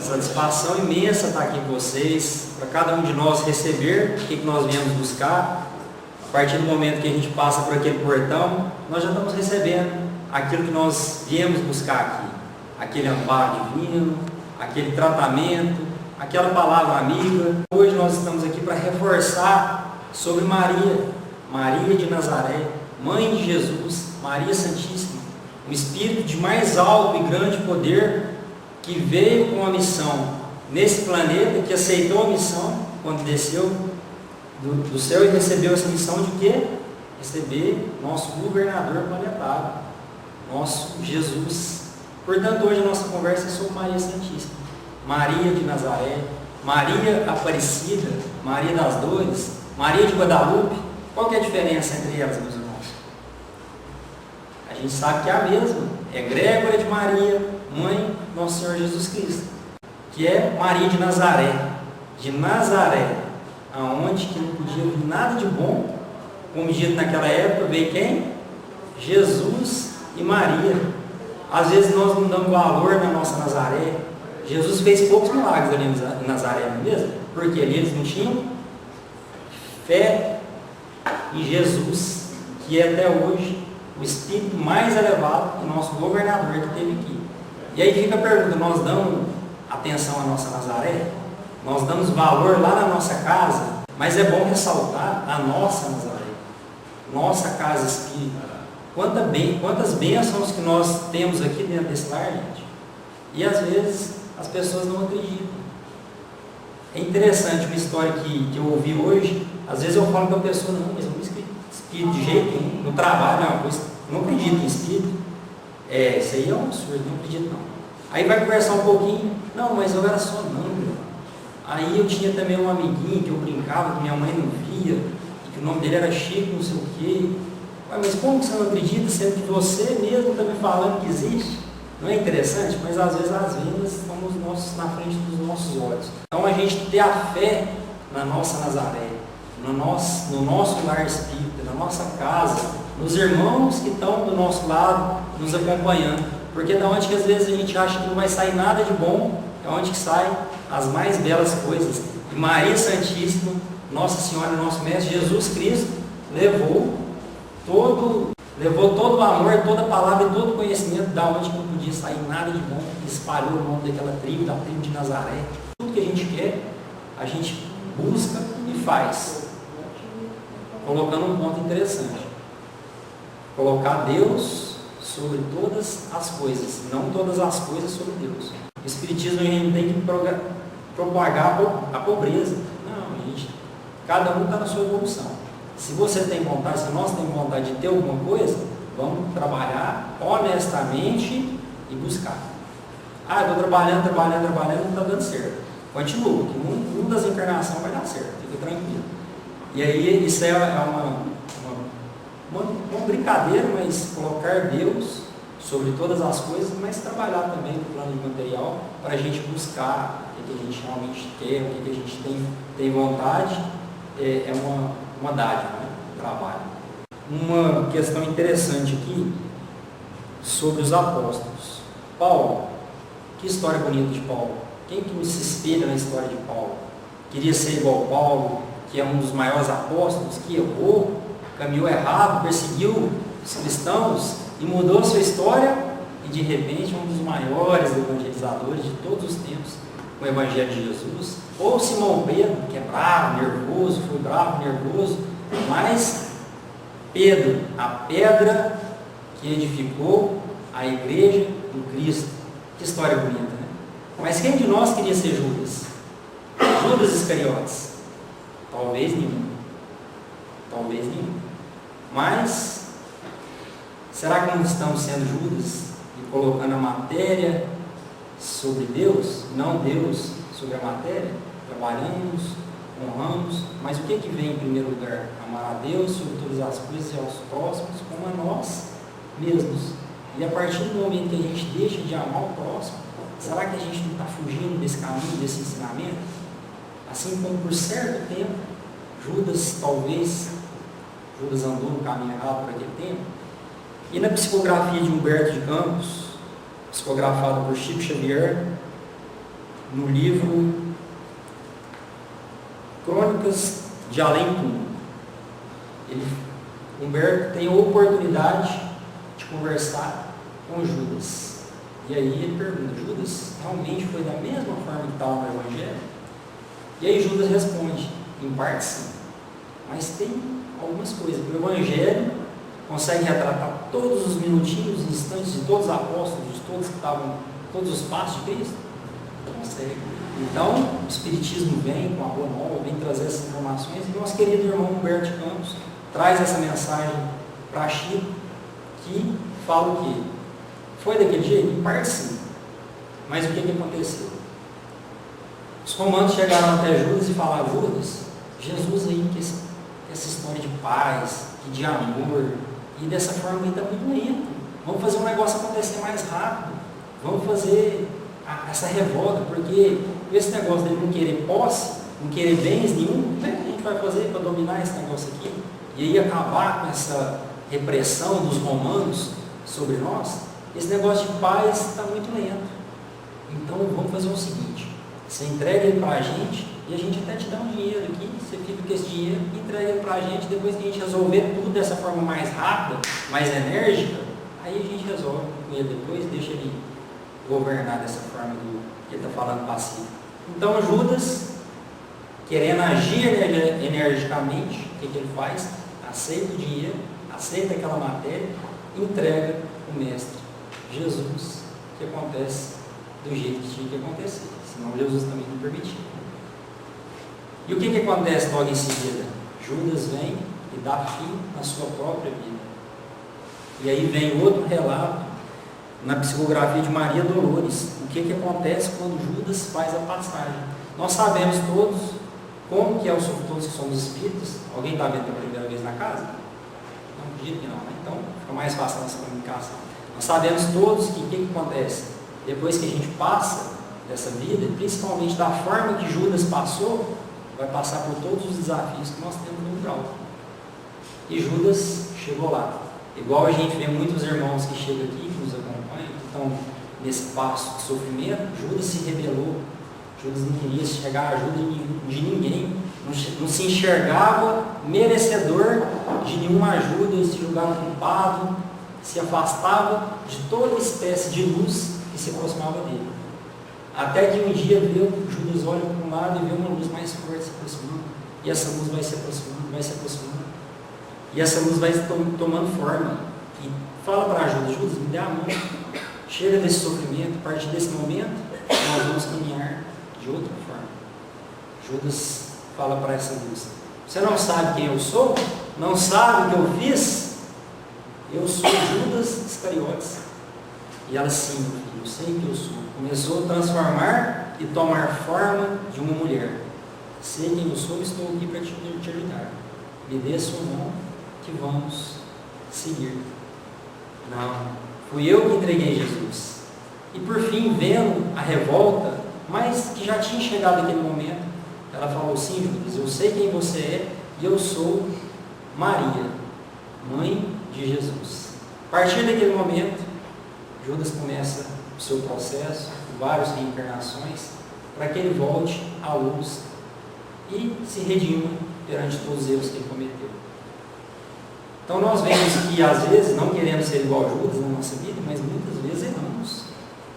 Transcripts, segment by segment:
Satisfação imensa estar aqui com vocês, para cada um de nós receber o que nós viemos buscar. A partir do momento que a gente passa por aquele portão, nós já estamos recebendo aquilo que nós viemos buscar aqui. Aquele amparo divino, aquele tratamento, aquela palavra amiga. Hoje nós estamos aqui para reforçar sobre Maria, Maria de Nazaré, Mãe de Jesus, Maria Santíssima, um Espírito de mais alto e grande poder que veio com a missão nesse planeta, que aceitou a missão quando desceu do céu e recebeu essa missão de quê? Receber nosso governador planetário, nosso Jesus. Portanto, hoje a nossa conversa é sobre Maria Santíssima, Maria de Nazaré, Maria Aparecida, Maria das Dores, Maria de Guadalupe. Qual que é a diferença entre elas, meus irmãos? A gente sabe que é a mesma, é Grégora de Maria, mãe do nosso Senhor Jesus Cristo, que é Maria de Nazaré, aonde que não podia vir nada de bom, como dito naquela época, veio quem? Jesus e Maria. Às vezes nós não damos valor na nossa Nazaré. Jesus fez poucos milagres ali em Nazaré, não é mesmo? Porque ali eles não tinham fé em Jesus, que é até hoje o espírito mais elevado que nosso governador que teve aqui. E aí fica a pergunta, nós damos atenção à nossa Nazaré? Nós damos valor lá na nossa casa? Mas é bom ressaltar a nossa Nazaré, nossa casa espírita. Quantas bênçãos que nós temos aqui dentro desse lar, gente. E às vezes as pessoas não acreditam. É interessante uma história que eu ouvi hoje. Às vezes eu falo para a pessoa, não, mas eu não espírito de jeito nenhum, no trabalho, não acredito em espírito. Isso aí é um absurdo, não acredito não. Aí vai conversar um pouquinho, não, mas eu era só não. Aí eu tinha também um amiguinho que eu brincava, que minha mãe não via, e que o nome dele era Chico, não sei o quê. Mas como que você não acredita, sendo que você mesmo está me falando que existe? Não é interessante? Mas às vezes as vendas estão na frente dos nossos olhos. Então a gente ter a fé na nossa Nazaré, no nosso lar espírita, na nossa casa, nos irmãos que estão do nosso lado, nos acompanhando. Porque da onde que às vezes a gente acha que não vai sair nada de bom, é onde que saem as mais belas coisas. E Maria Santíssima, Nossa Senhora e nosso Mestre Jesus Cristo, levou todo o amor, toda a palavra e todo o conhecimento da onde que não podia sair nada de bom, espalhou o nome daquela tribo, da tribo de Nazaré. Tudo que a gente quer, a gente busca e faz. Colocando um ponto interessante. Colocar Deus sobre todas as coisas, não todas as coisas sobre Deus. O Espiritismo a gente não tem que propagar a pobreza. Não, cada um está na sua evolução. Se você tem vontade, se nós temos vontade de ter alguma coisa, vamos trabalhar honestamente e buscar. Eu estou trabalhando, não está dando certo. Continua, que nenhuma das encarnações vai dar certo, fica tranquilo. E aí isso é uma brincadeira, mas colocar Deus sobre todas as coisas, mas trabalhar também no plano material para a gente buscar o que a gente realmente quer, o que a gente tem vontade, é uma dádiva, né? Trabalho. Uma questão interessante aqui sobre os apóstolos. Paulo, que história bonita de Paulo. Quem que se espelha na história de Paulo? Queria ser igual a Paulo, que é um dos maiores apóstolos, que errou, caminhou errado, perseguiu os cristãos e mudou a sua história e de repente um dos maiores evangelizadores de todos os tempos com o Evangelho de Jesus. Ou Simão Pedro, que é bravo, nervoso, foi bravo, nervoso, mas Pedro, a pedra que edificou a igreja do Cristo. Que história bonita, né? Mas quem de nós queria ser Judas? Judas Iscariotes? Talvez nenhum. Talvez nenhum. Mas, será que não estamos sendo Judas e colocando a matéria sobre Deus, não Deus sobre a matéria? Trabalhamos, honramos, mas o que vem em primeiro lugar? Amar a Deus sobre todas as coisas e aos próximos como a nós mesmos. E a partir do momento que a gente deixa de amar o próximo, será que a gente não está fugindo desse caminho, desse ensinamento? Assim como por certo tempo, Judas andou no caminho errado por aquele tempo. E na psicografia de Humberto de Campos, psicografada por Chico Xavier, no livro Crônicas de Além Túmulo. Humberto tem a oportunidade de conversar com Judas. E aí ele pergunta, Judas realmente foi da mesma forma que estava no Evangelho? E aí Judas responde, em parte sim. Mas tem algumas coisas. O Evangelho consegue retratar todos os minutinhos, instantes de todos os apóstolos, de todos que estavam, todos os passos de Cristo? Consegue. Então, o Espiritismo vem com a boa nova, vem trazer essas informações, e nosso querido irmão Humberto de Campos traz essa mensagem para Chico, que fala o quê? Foi daquele jeito? Em parte sim. Mas o que aconteceu? Os romanos chegaram até Judas e falaram, Judas, Jesus aí, que essa história de paz, de amor, e dessa forma aí está muito lento. Vamos fazer um negócio acontecer mais rápido. Vamos fazer essa revolta, porque esse negócio dele não querer posse, não querer bens nenhum, como é que a gente vai fazer para dominar esse negócio aqui? E aí acabar com essa repressão dos romanos sobre nós? Esse negócio de paz está muito lento. Então vamos fazer o seguinte, você entrega ele para a gente, e a gente até te dá um dinheiro aqui, você fica com esse dinheiro, entrega ele para a gente, depois que a gente resolver tudo dessa forma mais rápida, mais enérgica, aí a gente resolve com ele depois, deixa ele governar dessa forma que ele está falando passivo. Então Judas, querendo agir energicamente, o que ele faz? Aceita o dinheiro, aceita aquela matéria, entrega o mestre. Jesus, que acontece do jeito que tinha que acontecer, senão Jesus também não permitia. E o que acontece logo em seguida? Judas vem e dá fim na sua própria vida. E aí vem outro relato na psicografia de Maria Dolores. O que acontece quando Judas faz a passagem? Nós sabemos todos como que é o todos que somos espíritas. Alguém está vendo pela primeira vez na casa? Não, acredito que não, né? Então fica mais fácil a nossa comunicação. Nós sabemos todos que o que acontece? Depois que a gente passa dessa vida, principalmente da forma que Judas passou, vai passar por todos os desafios que nós temos no grau. E Judas chegou lá. Igual a gente vê muitos irmãos que chegam aqui, que nos acompanham, que estão nesse passo de sofrimento, Judas se rebelou. Judas não queria chegar à ajuda de ninguém, não se enxergava merecedor de nenhuma ajuda, se julgava culpado, se afastava de toda espécie de luz que se aproximava dele. Até que um dia Judas olha para um lado e vê uma luz mais forte se aproximando, e essa luz vai se aproximando, vai se aproximando, e essa luz vai tomando forma, e fala para Judas, me dê a mão, chega desse sofrimento, a partir desse momento, nós vamos caminhar de outra forma. Judas fala para essa luz, você não sabe quem eu sou? Não sabe o que eu fiz? Eu sou Judas Iscariotes. E ela, sim, meu filho, eu sei que eu sou. Começou a transformar e tomar forma de uma mulher. Sei quem eu sou e estou aqui para te ajudar. Me dê sua mão que vamos seguir. Não, fui eu que entreguei Jesus. E por fim, vendo a revolta, mas que já tinha chegado aquele momento, ela falou, sim, Judas, eu sei quem você é e eu sou Maria, mãe de Jesus. A partir daquele momento, Judas começa o seu processo, várias reencarnações, para que ele volte à luz e se redima perante todos os erros que ele cometeu. Então nós vemos que às vezes não queremos ser igual a Judas na nossa vida, mas muitas vezes erramos.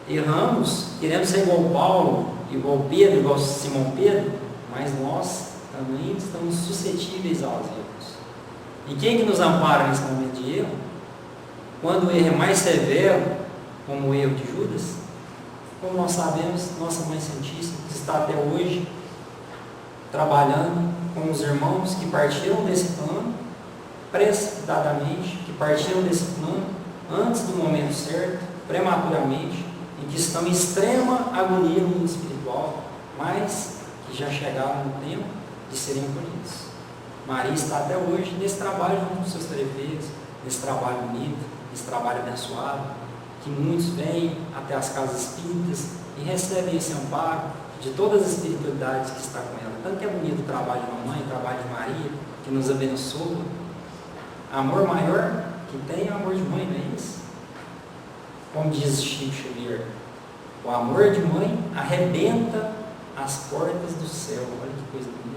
Erramos, queremos ser igual Paulo, igual Pedro, igual Simão Pedro, mas nós também estamos suscetíveis aos erros. E quem que nos ampara nesse momento de erro? Quando o erro é mais severo, como o erro de Judas, como nós sabemos, nossa Mãe Santíssima está até hoje trabalhando com os irmãos que partiram desse plano precipitadamente, que partiram desse plano antes do momento certo, prematuramente, e que estão em extrema agonia no mundo espiritual, mas que já chegaram no tempo de serem acolhidos. Maria está até hoje nesse trabalho junto com seus tarefeiros, nesse trabalho bonito, nesse trabalho abençoado, que muitos vêm até as casas espíritas e recebem esse amparo de todas as espiritualidades que está com ela. Tanto que é bonito o trabalho de mamãe, o trabalho de Maria, que nos abençoa. Amor maior que tem é o amor de mãe, não é isso? Como diz Chico Xavier, O amor de mãe arrebenta as portas do céu. Olha que coisa bonita.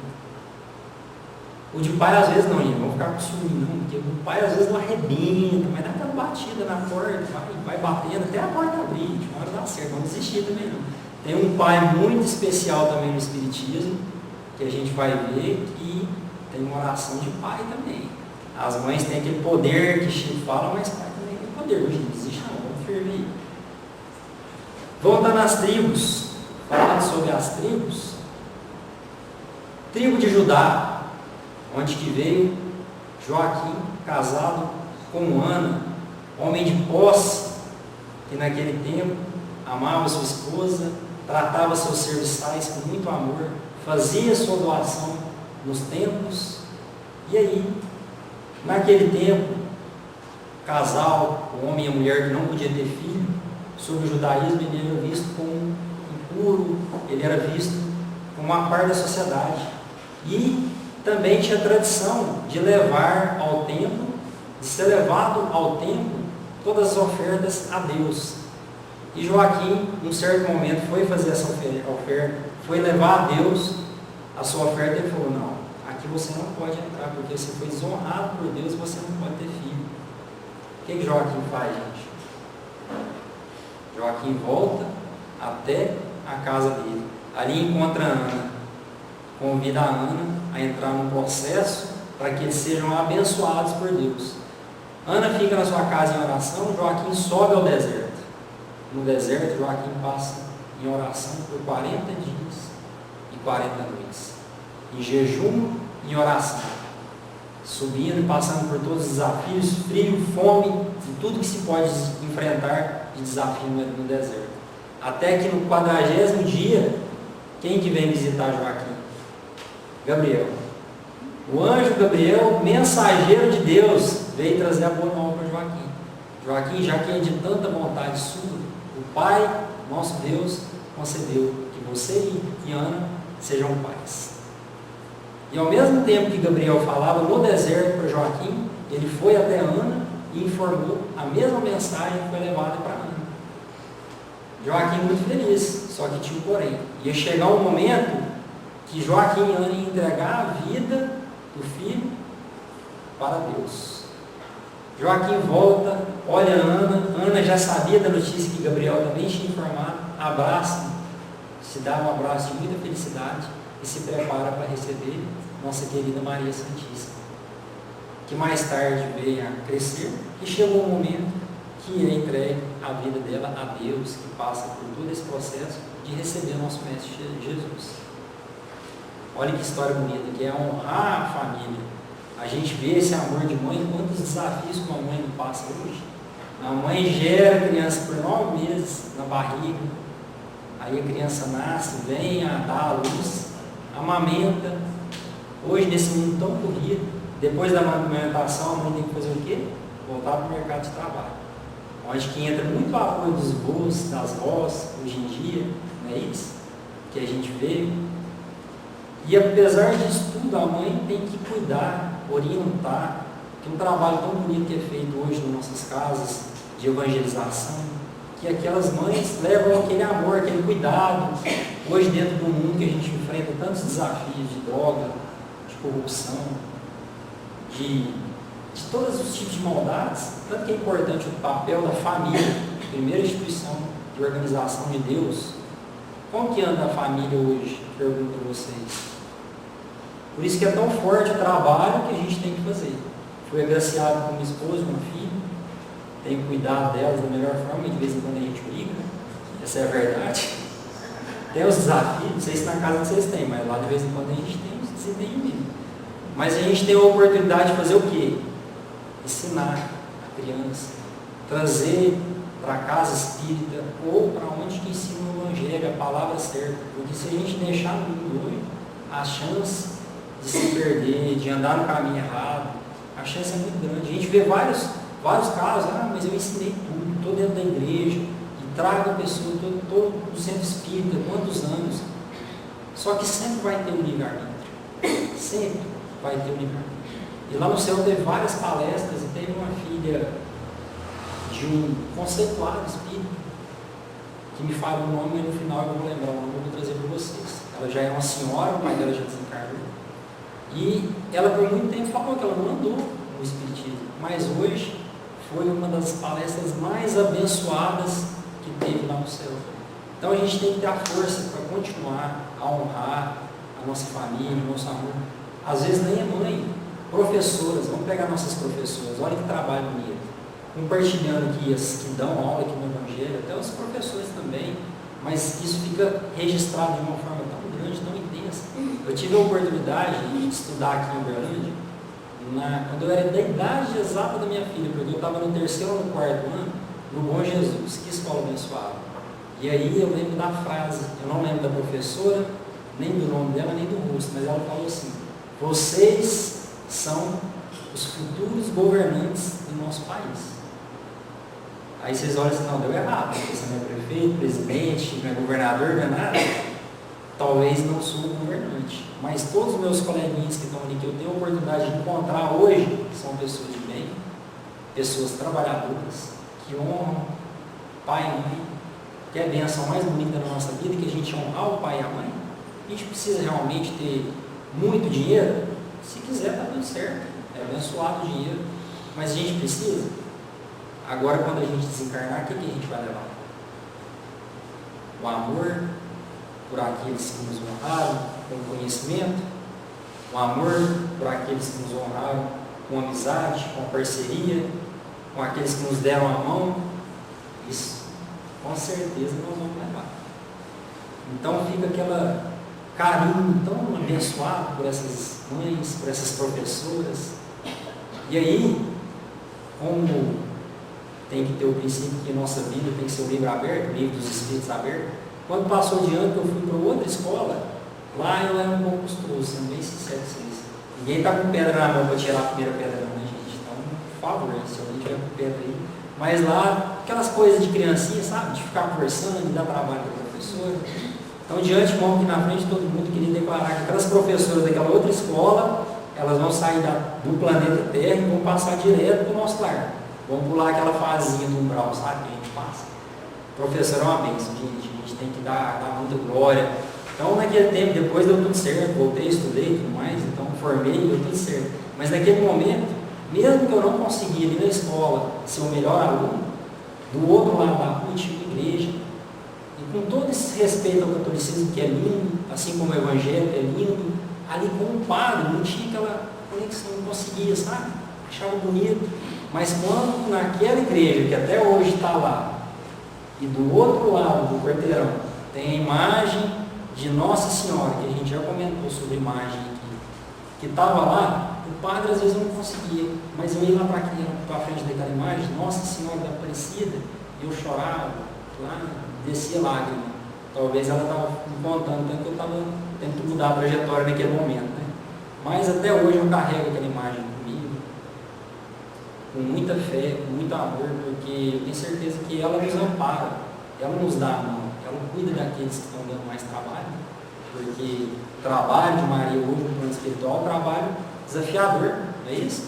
O de pai às vezes não, gente, vamos ficar com ciúme não, porque o pai às vezes não arrebenta, mas dá aquela batida na porta, vai batendo até a porta abrir, de uma hora dá certo, não desistir também não. Tem um pai muito especial também no Espiritismo, que a gente vai ver que tem uma oração de pai também. As mães têm aquele poder que Chico fala, mas pai também tem poder. Hoje não existe não, vamos ferver. Voltando às tribos, falando sobre as tribos, tribo de Judá, onde que veio Joaquim, casado com Ana, homem de posse, que naquele tempo amava sua esposa, tratava seus serviçais com muito amor, fazia sua doação nos templos. E aí, naquele tempo, casal, o homem e a mulher que não podia ter filho, sob o judaísmo ele era visto como impuro, ele era visto como uma parte da sociedade. E também tinha tradição de levar ao templo, de ser levado ao templo todas as ofertas a Deus. E Joaquim, num certo momento, foi fazer essa oferta, foi levar a Deus a sua oferta e ele falou, não, aqui você não pode entrar, porque você foi desonrado por Deus e você não pode ter filho. O que Joaquim faz, gente? Joaquim volta até a casa dele. Ali encontra a Ana, convida a Ana a entrar num processo para que eles sejam abençoados por Deus. Ana fica na sua casa em oração, Joaquim sobe ao deserto. No deserto, Joaquim passa em oração por 40 dias e 40 noites. Em jejum e em oração. Subindo e passando por todos os desafios, frio, fome, e tudo que se pode enfrentar de desafio no deserto. Até que no 40º dia, quem que vem visitar Joaquim? Gabriel. O anjo Gabriel, mensageiro de Deus, veio trazer a boa nova para Joaquim. Joaquim, já que é de tanta vontade sua, o Pai, nosso Deus, concedeu que você e Ana sejam pais. E ao mesmo tempo que Gabriel falava no deserto para Joaquim, ele foi até Ana e informou a mesma mensagem que foi levada para Ana. Joaquim muito feliz, só que tinha um porém. Ia chegar um momento que Joaquim e Ana iam entregar a vida do filho para Deus. Joaquim volta, olha Ana já sabia da notícia que Gabriel também tinha informado, abraça, se dá um abraço de muita felicidade e se prepara para receber nossa querida Maria Santíssima, que mais tarde veio a crescer e chegou o momento que é entregue a vida dela a Deus, que passa por todo esse processo de receber nosso Mestre Jesus. Olha que história bonita, que é honrar a família. A gente vê esse amor de mãe, quantos desafios que uma mãe não passa hoje. A mãe gera a criança por 9 meses na barriga, aí a criança nasce, vem a dar a luz, amamenta. Hoje, nesse mundo tão corrido, depois da amamentação, a mãe tem que fazer o quê? Voltar para o mercado de trabalho. Onde que entra muito o apoio dos avós, das vós, hoje em dia, não é isso? Que a gente vê. E apesar disso tudo, a mãe tem que cuidar, orientar. Tem um trabalho tão bonito que é feito hoje nas nossas casas, de evangelização, que aquelas mães levam aquele amor, aquele cuidado. Hoje, dentro do mundo que a gente enfrenta tantos desafios de droga, de corrupção, de todos os tipos de maldades, tanto que é importante o papel da família, primeira instituição de organização de Deus. Como que anda a família hoje? Pergunto a vocês. Por isso que é tão forte o trabalho que a gente tem que fazer. Fui agraciado com uma esposa, uma filha, tenho cuidado delas da melhor forma, e de vez em quando a gente briga, essa é a verdade. Tem os desafios, não sei se na casa vocês têm, mas lá de vez em quando a gente tem os desempenhos. Mas a gente tem a oportunidade de fazer o quê? Ensinar a criança, trazer para a casa espírita ou para onde que ensina o evangelho, a palavra certa. Porque se a gente deixar no mundo hoje, a chance de se perder, de andar no caminho errado, a chance é muito grande. A gente vê vários casos, mas eu ensinei tudo, estou dentro da igreja, e trago a pessoa, estou no centro espírita, quantos anos. Só que sempre vai ter um livre-arbítrio. Sempre vai ter um livre-arbítrio. E lá no céu teve várias palestras, e teve uma filha de um conceituado espírita, que me fala o nome, mas no final eu vou lembrar o nome, eu vou trazer para vocês. Ela já é uma senhora, o pai dela já desencarnou. E ela por muito tempo falou que ela não andou no Espiritismo, mas hoje foi uma das palestras mais abençoadas que teve lá no céu. Então a gente tem que ter a força para continuar a honrar a nossa família, o nosso amor. Às vezes nem é mãe, professoras, vamos pegar nossas professoras, olha que trabalho bonito. Compartilhando aqui as que dão aula aqui no Evangelho, até os professores também, mas isso fica registrado de uma forma tão grande, tão intensa. Eu tive a oportunidade de estudar aqui em Uberlândia, quando eu era da idade exata da minha filha, porque eu estava no 3º ou no 4º ano, no Bom Jesus, que escola abençoada. E aí eu lembro da frase, eu não lembro da professora, nem do nome dela, nem do rosto, mas ela falou assim: vocês são os futuros governantes do nosso país. Aí vocês olham assim, não, deu errado, porque você não é prefeito, presidente, não é governador, não é nada. Talvez não sou governante, mas todos os meus coleguinhas que estão ali, que eu tenho a oportunidade de encontrar hoje, são pessoas de bem, pessoas trabalhadoras, que honram pai e mãe, que é a bênção mais bonita da nossa vida, que a gente honrar o pai e a mãe. A gente precisa realmente ter muito dinheiro? Se quiser, está tudo certo, é abençoado o dinheiro, mas a gente precisa. Agora, quando a gente desencarnar, o que a gente vai levar? O amor por aqueles que nos honraram com conhecimento, o amor por aqueles que nos honraram com amizade, com parceria, com aqueles que nos deram a mão. Isso, com certeza, nós vamos levar. Então fica aquele carinho tão abençoado por essas mães, por essas professoras. E aí, como tem que ter o princípio que nossa vida tem que ser o livro aberto, o livro dos Espíritos aberto, quando passou de ano que eu fui para outra escola, lá eu era um pouco custoso, sendo bem sincero com vocês. Ninguém está com pedra na mão para tirar a primeira pedra, não, né, gente? Então, por favor, se alguém tiver com pedra aí. Mas lá, aquelas coisas de criancinha, sabe? De ficar conversando, de dar trabalho para a professora. Então, de antemão, aqui na frente, todo mundo queria declarar que aquelas professoras daquela outra escola, elas vão sair do planeta Terra e vão passar direto para o nosso lar. Vão pular aquela fazinha do umbral, sabe? Que a gente passa. O professor é uma bênção, gente. A gente tem que dar muita glória. Então, naquele tempo, depois deu tudo certo. Voltei, estudei e tudo mais. Então, formei, deu tudo certo. Mas naquele momento, mesmo que eu não conseguia ir na escola ser o melhor aluno, do outro lado da rua tinha uma igreja. E com todo esse respeito ao catolicismo, que é lindo, assim como o evangelho é lindo, ali com o padre não tinha aquela conexão, não conseguia, sabe? Achava bonito. Mas quando naquela igreja, que até hoje está lá, e do outro lado do quarteirão, tem a imagem de Nossa Senhora, que a gente já comentou sobre a imagem aqui, que estava lá, o padre às vezes não conseguia, mas eu ia lá para frente daquela imagem, Nossa Senhora da Aparecida, e eu chorava, lá, descia lágrima. Talvez ela estava me contando, tanto que eu estava tentando mudar a trajetória naquele momento, né? Mas até hoje eu carrego aquela imagem comigo, com muita fé, com muito amor, porque eu tenho certeza que ela nos ampara, ela nos dá a mão, ela cuida daqueles que estão dando mais trabalho, porque o trabalho de Maria hoje no plano espiritual é um trabalho desafiador, não é isso?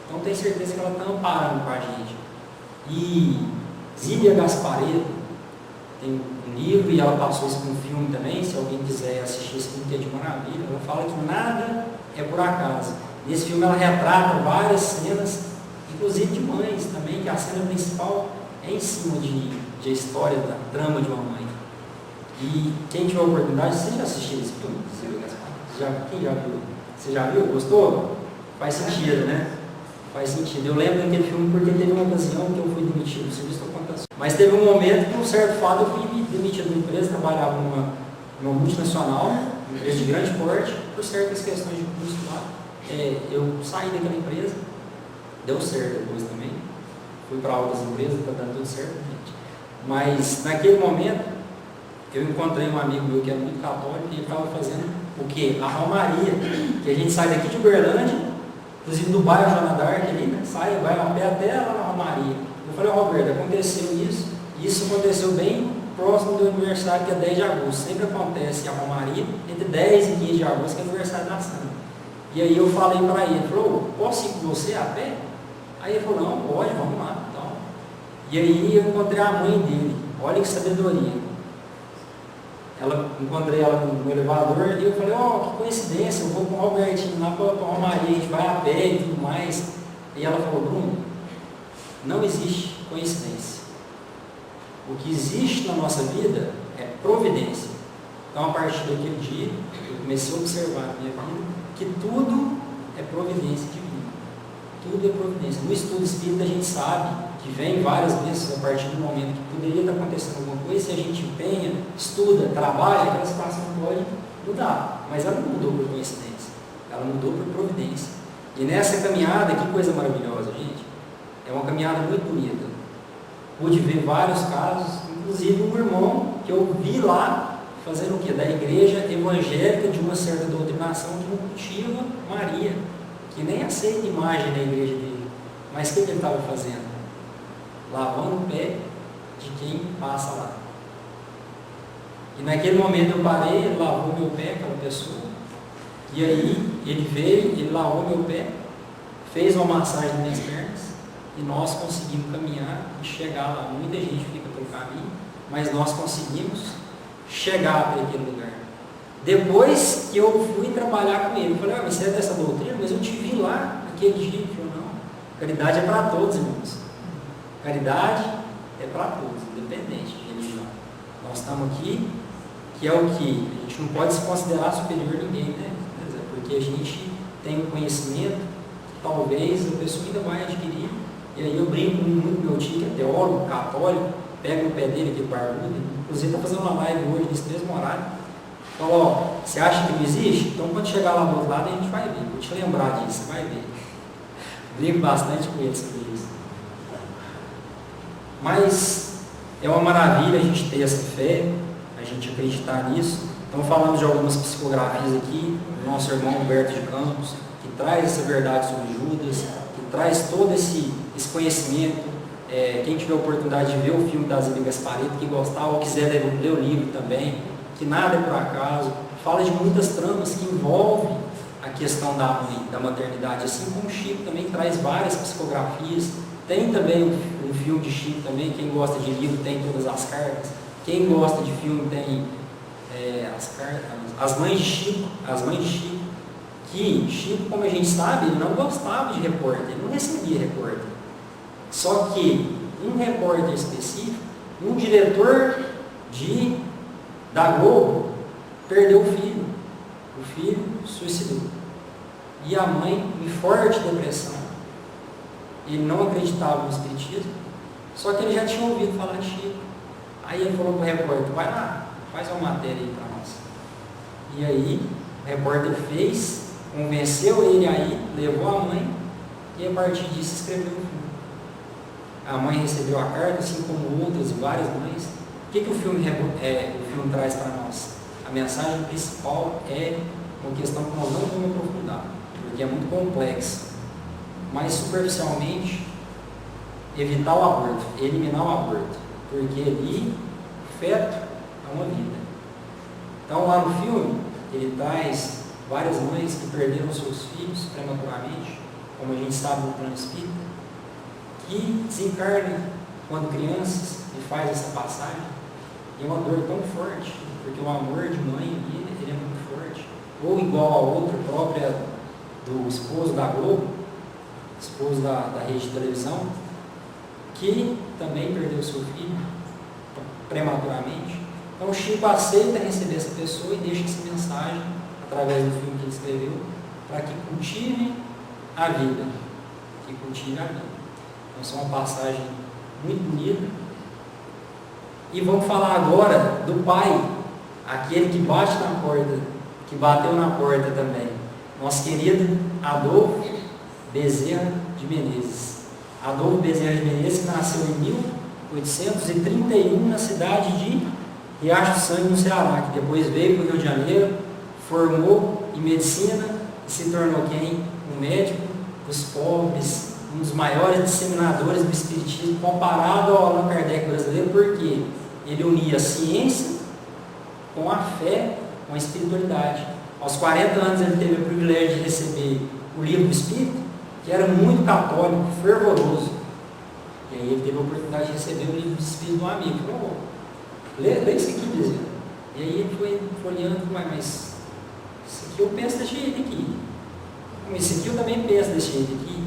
Então tenho certeza que ela está amparando com a gente. E Zíbia Gasparetto tem um livro, e ela passou isso com um filme também, se alguém quiser assistir esse filme, que é de maravilha. Ela fala que nada é por acaso. Nesse filme ela retrata várias cenas, inclusive de mães também, que a cena principal é em cima de a história da trama de uma mãe. E quem tiver a oportunidade, você já assistiu esse filme? Quem já viu? Você já viu? Gostou? Faz sentido, né? Faz sentido. Eu lembro daquele filme porque teve uma ocasião que eu fui demitido do serviço da contação. Mas teve um momento que, por um certo fato, eu fui demitido da empresa, trabalhava numa multinacional, uma empresa de grande porte, por certas questões de custo lá. Eu saí daquela empresa, deu certo depois também. Fui para outras empresas, está dando tudo certo, gente. Mas naquele momento, eu encontrei um amigo meu que era muito católico e ele estava fazendo o quê? A Romaria, que a gente sai daqui de Uberlândia, inclusive do bairro Joana d'Arc ali, né? Sai, vai a pé até lá na Romaria. Eu falei, Roberto, aconteceu isso, e isso aconteceu bem próximo do aniversário, que é 10 de agosto. Sempre acontece a Romaria entre 10 e 15 de agosto, que é o aniversário da Santa. E aí eu falei para ele, falou, posso ir com você a pé? Aí ele falou, não, pode, vamos lá. Então, e aí eu encontrei a mãe dele, olha que sabedoria. Encontrei ela no elevador e eu falei, que coincidência, eu vou com o Robertinho lá para Romaria, a gente vai a pé e tudo mais. E ela falou, Bruno, não existe coincidência. O que existe na nossa vida é providência. Então, a partir daquele dia, eu comecei a observar na minha vida que tudo é providência divina. Tudo é providência. No estudo espírita, a gente sabe que vem várias vezes a partir do momento que poderia estar acontecendo alguma coisa, se a gente empenha, estuda, trabalha, aquela situação pode mudar. Mas ela não mudou por coincidência. Ela mudou por providência. E nessa caminhada, que coisa maravilhosa, gente. É uma caminhada muito bonita. Pude ver vários casos, inclusive um irmão que eu vi lá fazendo o quê? Da igreja evangélica de uma certa doutrinação que não cultiva Maria, que nem aceita imagem na igreja dele. Mas o que ele estava fazendo? Lavando o pé de quem passa lá. E naquele momento eu parei, ele lavou meu pé, aquela pessoa, e aí ele veio, ele lavou meu pé, fez uma massagem nas minhas pernas, e nós conseguimos caminhar e chegar lá. Muita gente fica pelo caminho, mas nós conseguimos chegar para aquele lugar. Depois que eu fui trabalhar com ele, eu falei, você é dessa doutrina? Mas eu te vi lá naquele dia. Ele falou, não, caridade é para todos, irmãos. Caridade é para todos, independente de religião. Nós estamos aqui, que é o que? A gente não pode se considerar superior a ninguém, né? Porque a gente tem um conhecimento que talvez a pessoa ainda vai adquirir. E aí eu brinco muito com meu tio, que é teólogo, católico, pego no pé dele, aquele barbudo, inclusive está fazendo uma live hoje nesse mesmo horário. Falo, você acha que não existe? Então quando chegar lá do outro lado a gente vai ver. Vou te lembrar disso, você vai ver. Brinco bastante com ele sobre isso. Mas é uma maravilha a gente ter essa fé, a gente acreditar nisso. Então falamos de algumas psicografias aqui, do nosso irmão Humberto de Campos, que traz essa verdade sobre Judas, que traz todo esse conhecimento. Quem tiver a oportunidade de ver o filme das Ilhas Gasparito, que gostar ou quiser ler o livro também, que nada é por acaso, fala de muitas tramas que envolvem a questão da mãe, da maternidade, assim como o Chico também traz várias psicografias. Tem também um filme de Chico também, quem gosta de livro tem todas as cartas, quem gosta de filme tem as mães de Chico, que Chico, como a gente sabe, ele não gostava de repórter, ele não recebia repórter. Só que um repórter específico, um diretor da Globo, perdeu o filho. O filho suicidou. E a mãe, em forte depressão. Ele não acreditava no espiritismo, só que ele já tinha ouvido falar de Chico. Aí ele falou para o repórter, vai lá, faz uma matéria aí para nós. E aí o repórter fez, convenceu ele aí, levou a mãe, e a partir disso escreveu o filme. A mãe recebeu a carta, assim como outras e várias mães. O que o filme traz para nós? A mensagem principal é uma questão que nós não vamos aprofundar, porque é muito complexa. Mas superficialmente, evitar o aborto, eliminar o aborto, porque ali o feto é uma vida. Então lá no filme, ele traz várias mães que perderam seus filhos prematuramente, como a gente sabe no plano espírita, que desencarnam quando crianças e faz essa passagem, e é uma dor tão forte, porque o amor de mãe ali, ele é muito forte, ou igual a outra própria do esposo da Globo, esposo da rede de televisão, que também perdeu seu filho prematuramente. Então o Chico aceita receber essa pessoa e deixa essa mensagem, através do filme que ele escreveu, para que cultive a vida. Que cultive a vida. Então, isso é uma passagem muito bonita. E vamos falar agora do pai, aquele que bate na porta, que bateu na porta também. Nosso querido Adolfo Bezerra de Menezes. Adolfo Bezerra de Menezes nasceu em 1831 na cidade de Riacho do Sangue, no Ceará, que depois veio para o Rio de Janeiro, formou em medicina e se tornou quem? Um médico dos pobres, um dos maiores disseminadores do espiritismo, comparado ao Allan Kardec brasileiro, porque ele unia a ciência com a fé, com a espiritualidade. Aos 40 anos ele teve o privilégio de receber o livro do Espírito, que era muito católico, fervoroso. E aí ele teve a oportunidade de receber o livro do Espírito de um amigo. Falou, lê isso aqui, dizendo. E aí ele foi folheando, mas isso aqui eu penso desse jeito aqui. Esse aqui eu também penso desse jeito aqui.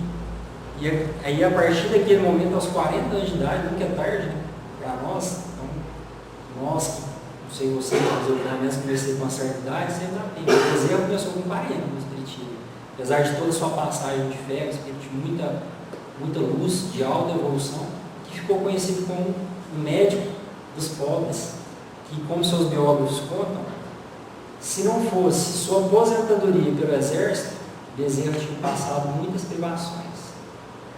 E aí a partir daquele momento, aos 40 anos de idade, nunca é tarde, né? Para nós, então, nós que, não sei você, mas eu pelo menos comecei com uma certa idade, sempre dá tempo. O Bezerra começou com 40 no Espiritismo. Apesar de toda a sua passagem de fé, de muita luz, de alta evolução, que ficou conhecido como o médico dos pobres, que, como seus biógrafos contam, se não fosse sua aposentadoria pelo exército, Bezerra tinha passado muitas privações.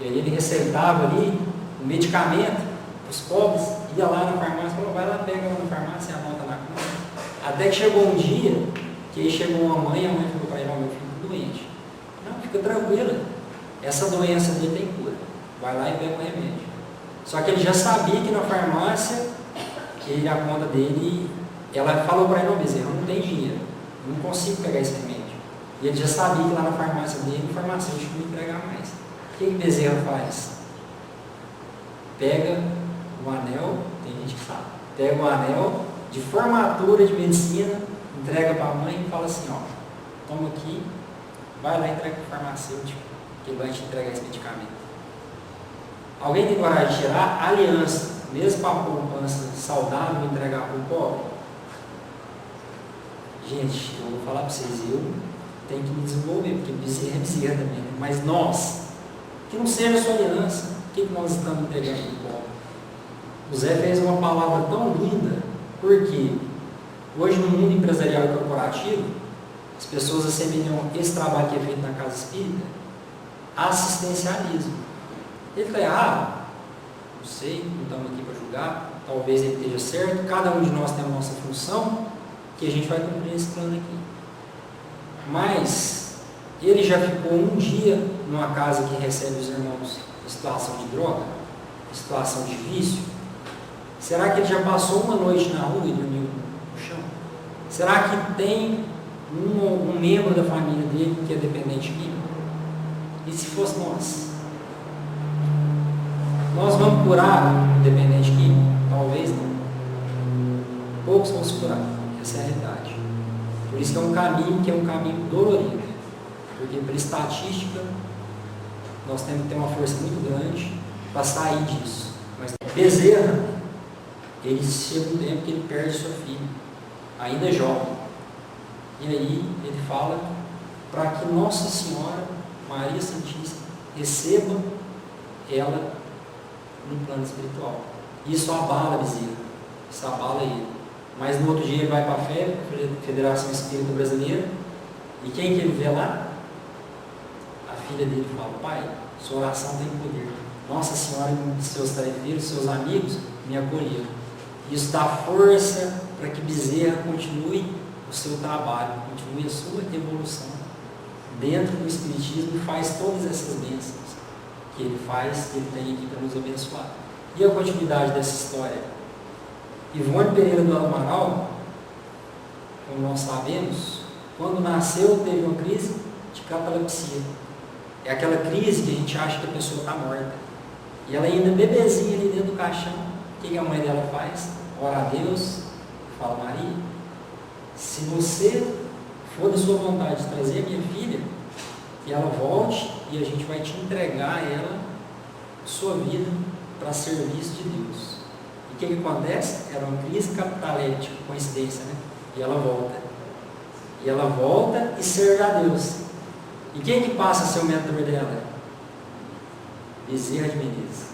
E aí ele receitava ali um medicamento para os pobres, ia lá na farmácia, falou, vai lá, pega lá na farmácia e anota lá. Até que chegou um dia, que aí chegou uma mãe, a mãe falou para ele, meu filho está doente. Não, fica tranquila, essa doença dele tem cura. Vai lá e pega o remédio. Só que ele já sabia que na farmácia, que a conta dele, ela falou para ele, não, Bezerra, não tem dinheiro, eu não consigo pegar esse remédio. E ele já sabia que lá na farmácia dele, o farmacêutico não ia entregar mais. O que Bezerra faz? Pega o anel, tem gente que sabe, pega o anel de formatura de medicina, entrega para a mãe e fala assim, ó, toma aqui, vai lá e entrega para o farmacêutico, que ele vai te entregar esse medicamento. Alguém tem coragem de tirar a aliança, mesmo com a poupança saudável, e entregar para o pobre? Gente, eu vou falar para vocês, eu tenho que me desenvolver, porque Bezerra é Bezerra também, né? Mas nós, que não seja a sua aliança, o que nós estamos entregando para o pobre? O Zé fez uma palavra tão linda, porque hoje no mundo empresarial e corporativo, as pessoas assemelham esse trabalho que é feito na casa espírita a assistencialismo. Ele está errado? Não sei, não estamos aqui para julgar, talvez ele esteja certo, cada um de nós tem a nossa função, que a gente vai cumprir esse plano aqui. Mas ele já ficou um dia numa casa que recebe os irmãos em situação de droga, em situação de vício. Será que ele já passou uma noite na rua e dormiu no chão? Será que tem um membro da família dele que é dependente químico? E se fosse nós? Nós vamos curar o dependente químico? Talvez não. Poucos vão se curar. Essa é a realidade. Por isso que é um caminho dolorido. Porque pela estatística, nós temos que ter uma força muito grande para sair disso. Mas Bezerra, ele chega um tempo que ele perde sua filha, ainda jovem. E aí ele fala para que Nossa Senhora, Maria Santíssima, receba ela no plano espiritual. Isso abala Bezerra, isso abala ele. Mas no outro dia ele vai para a Federação Espírita Brasileira, e quem que ele vê lá? A filha dele fala, pai, sua oração tem poder. Nossa Senhora e seus tarefeiros, seus amigos, me acolheram. Isso dá força para que Bezerra continue o seu trabalho, continue a sua evolução dentro do Espiritismo e faz todas essas bênçãos que ele faz, que ele tem aqui para nos abençoar. E a continuidade dessa história? Ivone Pereira do Amaral, como nós sabemos, quando nasceu teve uma crise de catalepsia. É aquela crise que a gente acha que a pessoa está morta. E ela ainda bebezinha ali dentro do caixão. O que a mãe dela faz? Ora a Deus, fala, Maria, se você for da sua vontade de trazer a minha filha, que ela volte e a gente vai te entregar ela, sua vida, para serviço de Deus. E o que acontece? Era uma crise capitaléptica, coincidência, né? E ela volta. E ela volta e serve a Deus. E quem que passa a ser o mentor dela? Bezerra de Menezes.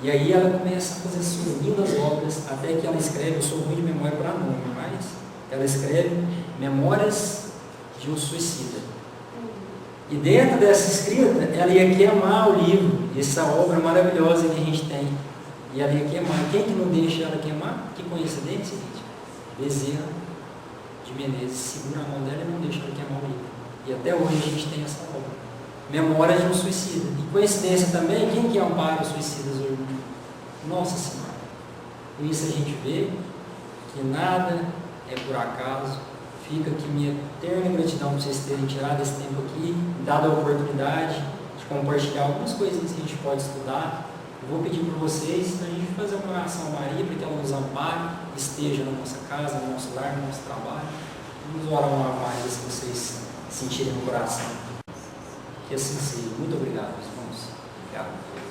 E aí ela começa a fazer suas lindas obras, até que ela escreve, eu sou ruim de memória para nome, mas ela escreve Memórias de um Suicida. E dentro dessa escrita, ela ia queimar o livro, essa obra maravilhosa que a gente tem. E ela ia queimar. Quem que não deixa ela queimar? Que coincidência, gente? Bezerra de Menezes segura a mão dela e não deixa ela queimar o livro. E até hoje a gente tem essa obra. Memórias de um Suicida. E coincidência também, quem que ampara os suicidas hoje? Nossa Senhora. Com isso a gente vê que nada é por acaso. Fica aqui minha eterna gratidão por vocês terem tirado esse tempo aqui, dado a oportunidade de compartilhar algumas coisas que a gente pode estudar Eu vou pedir para vocês, a gente fazer uma oração a Maria, para que ela nos ampare, esteja na nossa casa, no nosso lar, no nosso trabalho. Vamos orar uma Maria, se vocês sentirem no coração. Que assim seja. Muito obrigado, irmãos. Obrigado.